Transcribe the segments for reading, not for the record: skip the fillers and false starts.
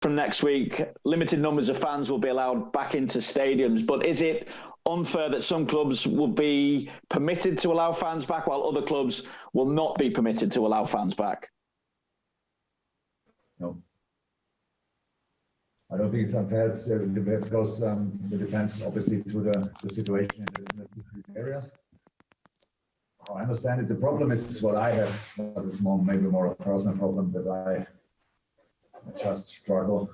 from next week, limited numbers of fans will be allowed back into stadiums. But is it unfair that some clubs will be permitted to allow fans back while other clubs will not be permitted to allow fans back? No. I don't think it's unfair because it depends obviously to the situation in the different areas. I understand it. The problem is what I have, but it's maybe more a personal problem that I just struggle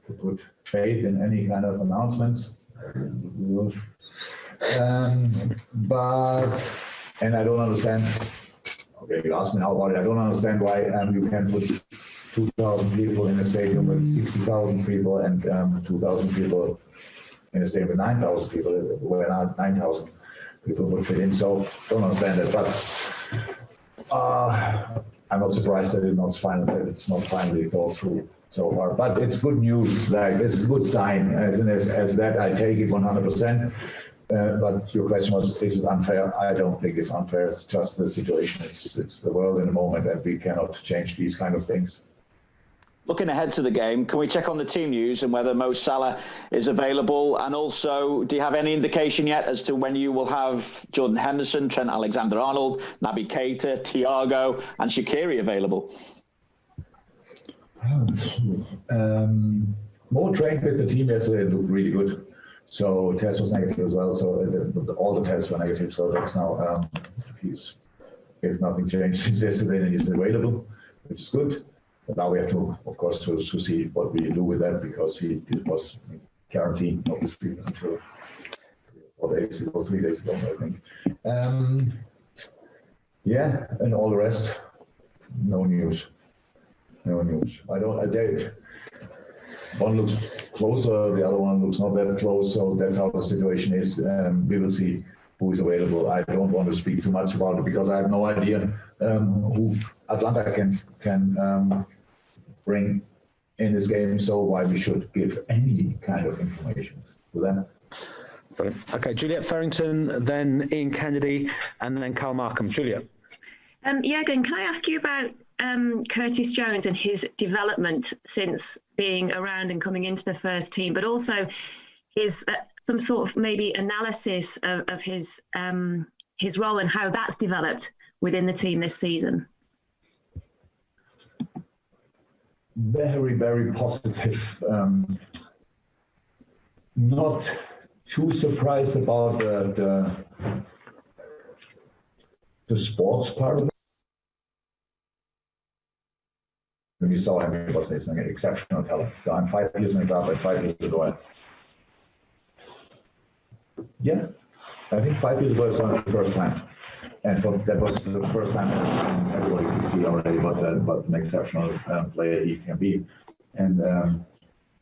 to put faith in any kind of announcements. And I don't understand. Okay, you asked me now about it. I don't understand why you can put 2,000 people in a stadium with 60,000 people and 2,000 people in a stadium with 9,000 people, where 9,000 people would fit in. So don't understand that. But I'm not surprised that it's not finally thought through so far. But it's good news. Like, it's a good sign. As that, I take it 100%. But your question was, is it unfair? I don't think it's unfair. It's just the situation. It's the world in the moment, and we cannot change these kind of things. Looking ahead to the game, can we check on the team news and whether Mo Salah is available? And also, do you have any indication yet as to when you will have Jordan Henderson, Trent Alexander-Arnold, Naby Keita, Thiago and Shaqiri available? Mo trained with the team yesterday and looked really good. So test was negative as well. So all the tests were negative. So that's now, if nothing changed since yesterday, then he's available, which is good. But now we have to, of course, to see what we do with that, because he was quarantined, obviously, until 4 days ago, 3 days ago, I think. Yeah, and all the rest, no news. No news. One looks closer, the other one looks not that close, so that's how the situation is. We will see who is available. I don't want to speak too much about it because I have no idea who Atalanta can bring in this game, so why we should give any kind of information to them. Brilliant. Okay, Juliet Farrington, then Ian Kennedy, and then Carl Markham. Juliet. Jurgen, can I ask you about Curtis Jones and his development since being around and coming into the first team, but also his some sort of maybe analysis of his role and how that's developed within the team this season? Very, very positive. Not too surprised about the sports part of it. When we saw him, he was an exceptional talent. So I'm 5 years in the club, and 5 years ago, yeah, I think 5 years ago I saw him the first time. And that was the first time everybody could see already what an exceptional player he can be. And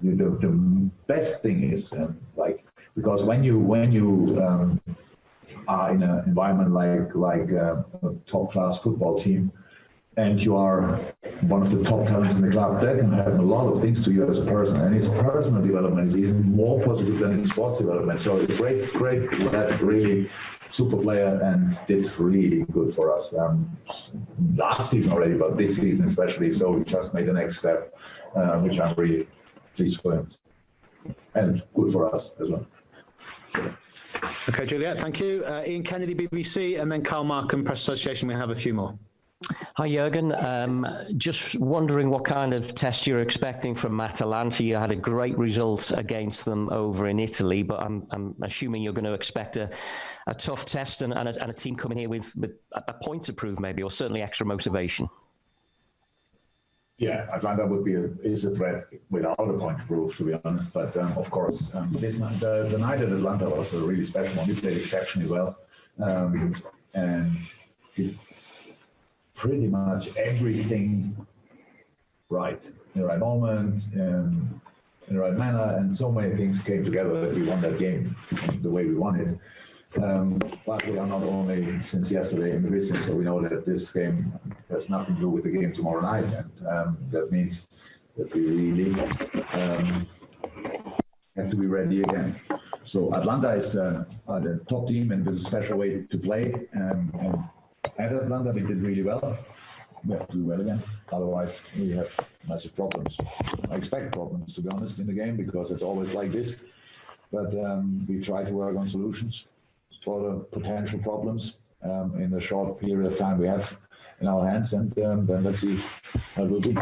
the best thing is, because when you are in an environment like a top-class football team, and you are one of the top talents in the club, that can happen a lot of things to you as a person. And his personal development is even more positive than his sports development. So a great lad, really super player, and did really good for us last season already, but this season especially. So we just made the next step, which I'm really pleased for him. And good for us as well. Okay, Juliet, thank you. Ian Kennedy, BBC, and then Carl Markham, Press Association. We have a few more. Hi, Jurgen. Just wondering what kind of test you're expecting from Atalanta. You had a great result against them over in Italy, but I'm assuming you're going to expect a tough test and a team coming here with a point to prove maybe, or certainly extra motivation. Yeah, Atalanta is a threat without a point to prove, to be honest. But of course, the night at Atalanta was a really special one. We played exceptionally well, and pretty much everything right in the right moment, in the right manner, and so many things came together that we won that game the way we won it. But we are not only since yesterday in the business, so we know that this game has nothing to do with the game tomorrow night, and that means that we really have to be ready again. So Atalanta is the top team, and there's a special way to play. And at Atalanta, we did really well. we have to do well again. Otherwise, we have massive problems. I expect problems, to be honest, in the game, because it's always like this. But we try to work on solutions for the potential problems in the short period of time we have in our hands, and then let's see how it will be.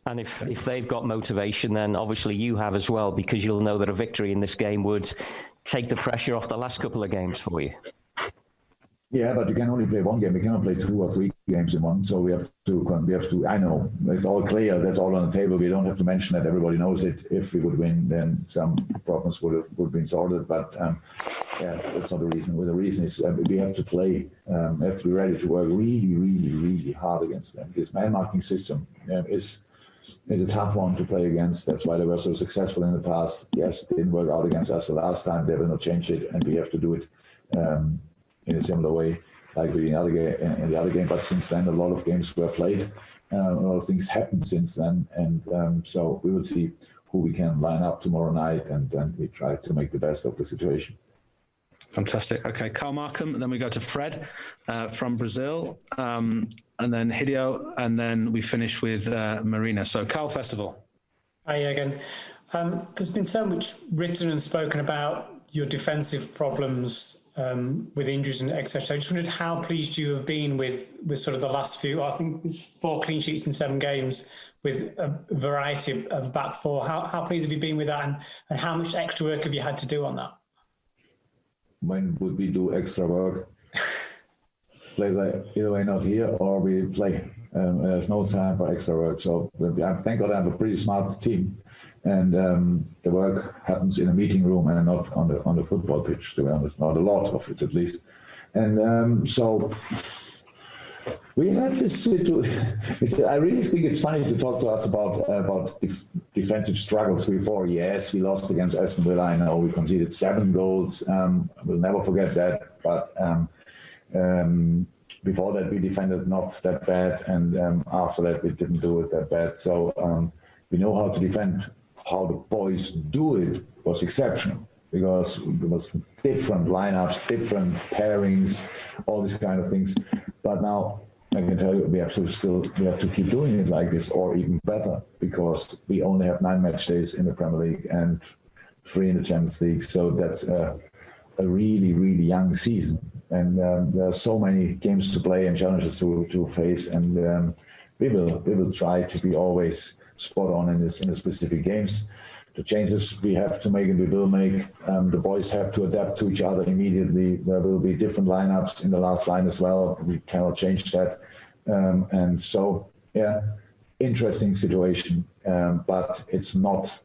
And if they've got motivation, then obviously you have as well, because you'll know that a victory in this game would take the pressure off the last couple of games for you. Yeah, but you can only play one game. We cannot play 2 or 3 games in one. So we have to. I know it's all clear. That's all on the table. We don't have to mention that. Everybody knows it. If we would win, then some problems would have been sorted. But yeah, that's not the reason. Well, the reason is we have to play. We have to be ready to work really, really, really hard against them. This man marking system is a tough one to play against. That's why they were so successful in the past. Yes, it didn't work out against us the last time. They will not change it, and we have to do it in a similar way like in the other game. But since then, a lot of games were played. A lot of things happened since then. And so we will see who we can line up tomorrow night, and then we try to make the best of the situation. Fantastic. Okay, Carl Markham, and then we go to Fred from Brazil, and then Hideo, and then we finish with Marina. So Carl, first of all. Hi again. There's been so much written and spoken about your defensive problems with injuries and etc. I just wondered how pleased you have been with sort of the last few. I think it's 4 clean sheets in 7 games with a variety of back four. How pleased have you been with that, and how much extra work have you had to do on that? When would we do extra work? Play either way, not here, or we play. There's no time for extra work. So thank God I have a pretty smart team, and the work happens in a meeting room and not on the football pitch. To be honest, not a lot of it at least. And so we had this situation. I really think it's funny to talk to us about defensive struggles before. Yes, we lost against Aston Villa. I know we conceded 7 goals. We'll never forget that. But before that, we defended not that bad, and after that, we didn't do it that bad. So we know how to defend. How the boys do it was exceptional, because it was different lineups, different pairings, all these kind of things. But now I can tell you, we have to keep doing it like this, or even better, because we only have 9 match days in the Premier League and 3 in the Champions League. So that's a really, really young season, and there are so many games to play and challenges to face, and we will try to be always spot on in the specific games. The changes we have to make and we will make. The boys have to adapt to each other immediately. There will be different lineups in the last line as well. We cannot change that. And so, yeah, interesting situation. But it's not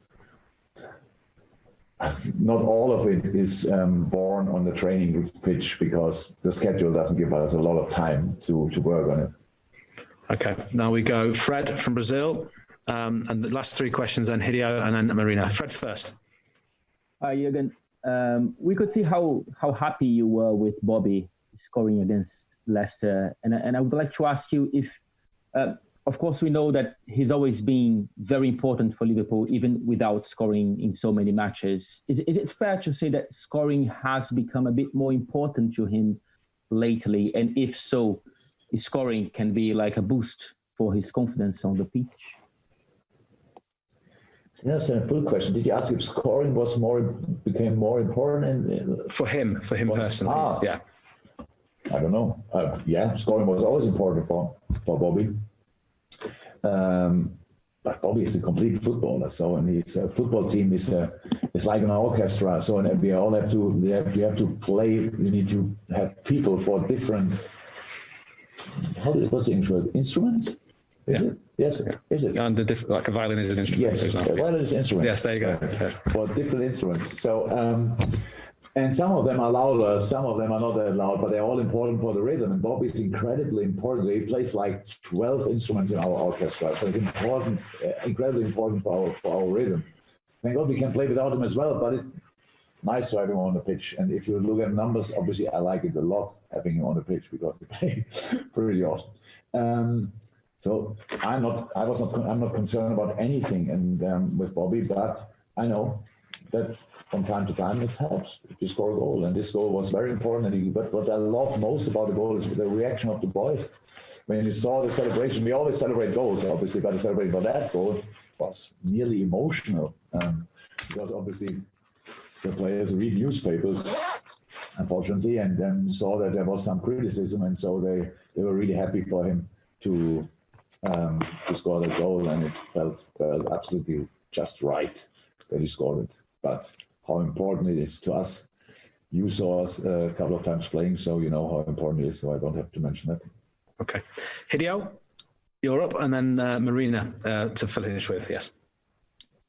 all of it is born on the training pitch, because the schedule doesn't give us a lot of time to work on it. Okay, now we go Fred from Brazil. And the last 3 questions, then Hideo, and then Marina. Fred first. Hi, Jurgen. We could see how happy you were with Bobby scoring against Leicester. And I would like to ask you if, of course, we know that he's always been very important for Liverpool, even without scoring in so many matches. Is it fair to say that scoring has become a bit more important to him lately? And if so, scoring can be like a boost for his confidence on the pitch? That's a good question. Did you ask if scoring became more important for him personally? Yeah. I don't know. Yeah, scoring was always important for Bobby. But Bobby is a complete footballer. So, and his football team is like an orchestra. So, and we all have to play. You need to have people for different. What's the English word? Instruments? Is it? Yes. Yeah. Is it? And like a violin is an instrument. Yes, for example. A violin is an instrument. Yes, there you go. For different instruments. So, and some of them are louder, some of them are not that loud, but they're all important for the rhythm. And Bob is incredibly important. He plays like 12 instruments in our orchestra, so it's important, incredibly important for our rhythm. Thank God we can play without him as well, but it's nice to have him on the pitch. And if you look at numbers, obviously I like it a lot having him on the pitch, because we play pretty awesome. So I'm not concerned about anything and with Bobby, but I know that from time to time it helps if you score a goal, and this goal was very important. But what I love most about the goal is the reaction of the boys when you saw the celebration, we always celebrate goals, obviously, but the celebration for that goal was nearly emotional, because obviously the players read newspapers, unfortunately, and then saw that there was some criticism, and so they were really happy for him to score the goal, and it felt absolutely just right that he scored it. But how important it is to us, you saw us a couple of times playing, so you know how important it is, so I don't have to mention that. Okay. Hideo, you're up, and then Marina to finish with, yes.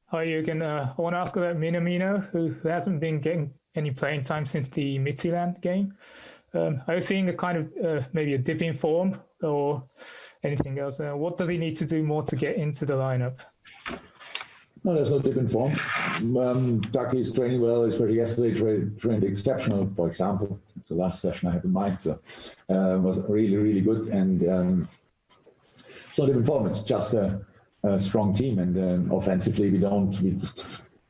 Hi, Jurgen. I want to ask about Minamino, who hasn't been getting any playing time since the Midtjylland game. Are you seeing a kind of maybe a dip in form or anything else? What does he need to do more to get into the lineup? No, there's no dip in form. Taki is training well, especially yesterday trained exceptional, for example. It's the last session I have in mind, so was really, really good. And it's not dip in form, it's just a strong team. And offensively,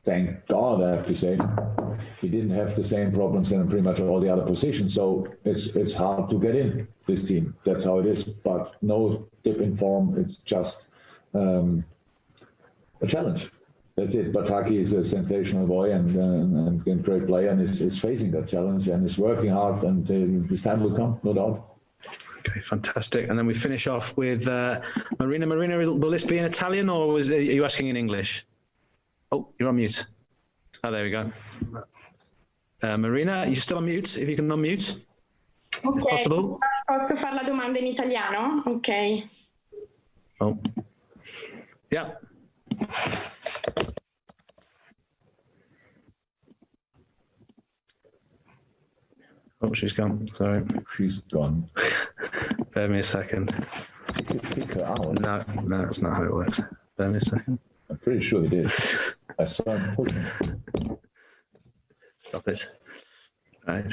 thank God, I have to say, we didn't have the same problems in pretty much all the other positions. So it's hard to get in this team. That's how it is. But no dip in form. It's just a challenge. That's it. But Taki is a sensational boy and a great player, and is facing that challenge and is working hard. And his time will come, no doubt. Okay, fantastic. And then we finish off with Marina. Marina, will this be in Italian, or are you asking in English? Oh, you're on mute. Oh, there we go. Marina, you're still on mute, if you can unmute. Ok, if possible. Posso fare la domanda in italiano? Ok. Oh. Yeah. Oh, she's gone. Sorry. She's gone. Bear me a second. Kick her out. No, that's not how it works. Bear me a second. I'm pretty sure it is. I saw him pushing. Stop it. Right.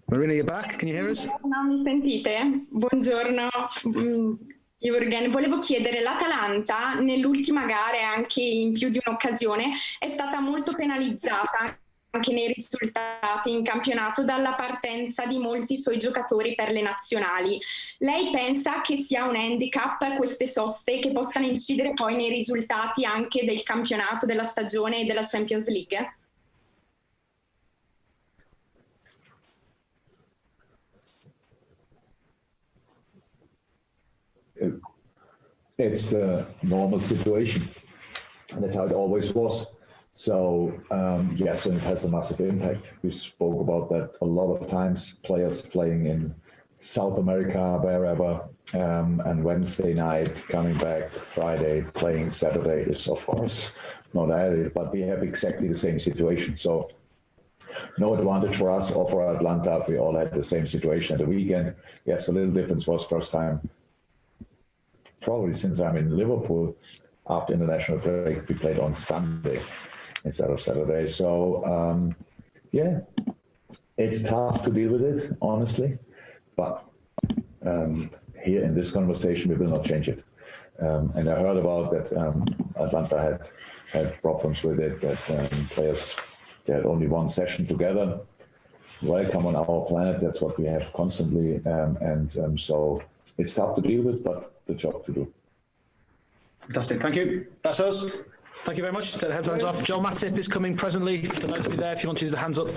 Marina, you're back. Can you hear us? No, mi sentite? Buongiorno. Jurgen, volevo chiedere, l'Atalanta nell'ultima gara e anche in più di un'occasione è stata molto penalizzata anche nei risultati in campionato dalla partenza di molti suoi giocatori per le nazionali. Lei pensa che sia un handicap queste soste che possano incidere poi nei risultati anche del campionato, della stagione e della Champions League? It's a normal situation. That's how it always was. So yes, and it has a massive impact. We spoke about that a lot of times. Players playing in South America, wherever, and Wednesday night coming back, Friday playing Saturday is of course not added, but we have exactly the same situation. So no advantage for us or for Atalanta. We all had the same situation at the weekend. Yes, a little difference was first time, probably since I'm in Liverpool, after international break, we played on Sunday instead of Saturday. So, yeah, it's tough to deal with it, honestly. But here in this conversation, we will not change it. And I heard about that Atalanta had problems with it, that players, they had only one session together. Welcome on our planet, that's what we have constantly. So it's tough to deal with, but the job to do. Fantastic, thank you. That's us. Thank you very much. Take the headphones off. Joel Matip is coming presently. For those of you there, if you want to use the hands up